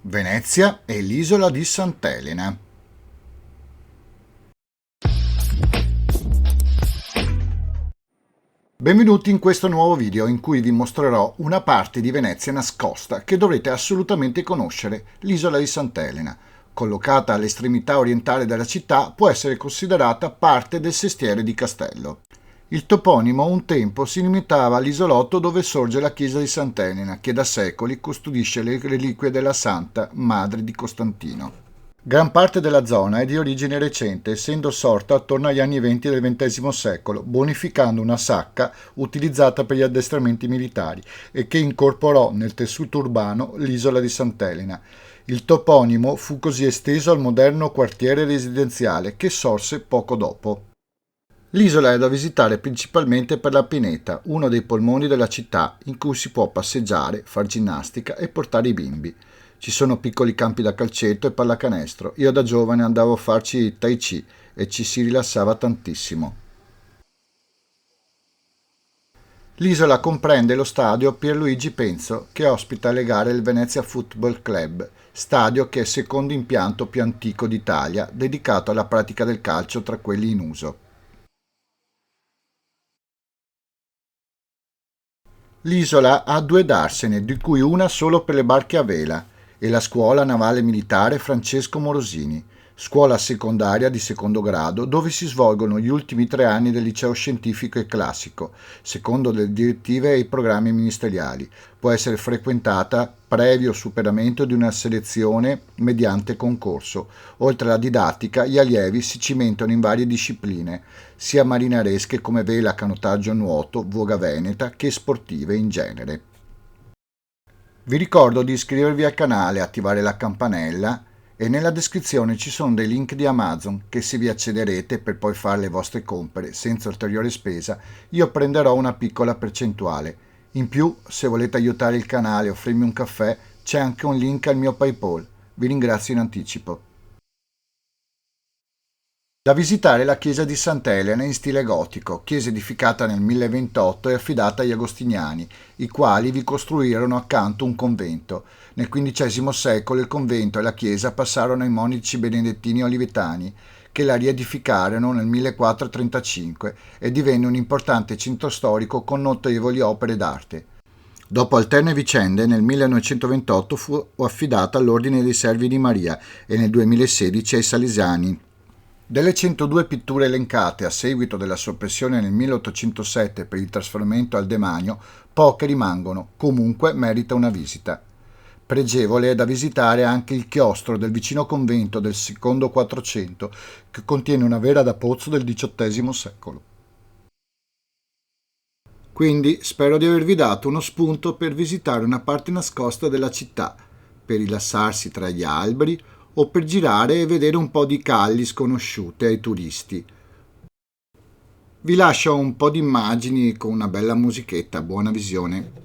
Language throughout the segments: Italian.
Venezia e l'isola di Sant'Elena. Benvenuti in questo nuovo video in cui vi mostrerò una parte di Venezia nascosta che dovrete assolutamente conoscere, l'isola di Sant'Elena. Collocata all'estremità orientale della città, può essere considerata parte del sestiere di Castello. Il toponimo un tempo si limitava all'isolotto dove sorge la chiesa di Sant'Elena, che da secoli custodisce le reliquie della Santa Madre di Costantino. Gran parte della zona è di origine recente, essendo sorta attorno agli anni 20 del XX secolo, bonificando una sacca utilizzata per gli addestramenti militari e che incorporò nel tessuto urbano l'isola di Sant'Elena. Il toponimo fu così esteso al moderno quartiere residenziale che sorse poco dopo. L'isola è da visitare principalmente per la pineta, uno dei polmoni della città in cui si può passeggiare, far ginnastica e portare i bimbi. Ci sono piccoli campi da calcetto e pallacanestro. Io da giovane andavo a farci tai chi e ci si rilassava tantissimo. L'isola comprende lo stadio Pierluigi Penzo, che ospita le gare del Venezia Football Club, stadio che è il secondo impianto più antico d'Italia, dedicato alla pratica del calcio tra quelli in uso. L'isola ha due darsene, di cui una solo per le barche a vela, e la Scuola Navale Militare Francesco Morosini, scuola secondaria di secondo grado dove si svolgono gli ultimi 3 anni del liceo scientifico e classico, secondo le direttive e i programmi ministeriali. Può essere frequentata previo superamento di una selezione mediante concorso. Oltre alla didattica, gli allievi si cimentano in varie discipline, sia marinaresche come vela, canottaggio, nuoto, voga veneta, che sportive in genere. Vi ricordo di iscrivervi al canale, attivare la campanella e nella descrizione ci sono dei link di Amazon che se vi accederete per poi fare le vostre compere senza ulteriore spesa, io prenderò una piccola percentuale. In più, se volete aiutare il canale e offrirmi un caffè, c'è anche un link al mio PayPal. Vi ringrazio in anticipo. Da visitare la chiesa di Sant'Elena in stile gotico, chiesa edificata nel 1028 e affidata agli agostiniani, i quali vi costruirono accanto un convento. Nel XV secolo il convento e la chiesa passarono ai monaci benedettini olivetani, che la riedificarono nel 1435 e divenne un importante centro storico con notevoli opere d'arte. Dopo alterne vicende, nel 1928 fu affidata all'Ordine dei Servi di Maria e nel 2016 ai Salesiani. Delle 102 pitture elencate a seguito della soppressione nel 1807 per il trasferimento al demanio, poche rimangono, comunque merita una visita. Pregevole è da visitare anche il chiostro del vicino convento del secondo Quattrocento, che contiene una vera da pozzo del XVIII secolo. Quindi spero di avervi dato uno spunto per visitare una parte nascosta della città, per rilassarsi tra gli alberi o per girare e vedere un po' di calli sconosciute ai turisti. Vi lascio un po' di immagini con una bella musichetta, buona visione.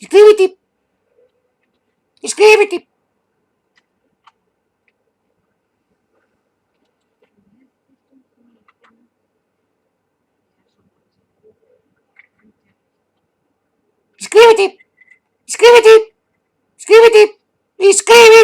Iscriviti! Iscriviti! Iscriviti! Iscriviti! Iscriviti! Iscriviti!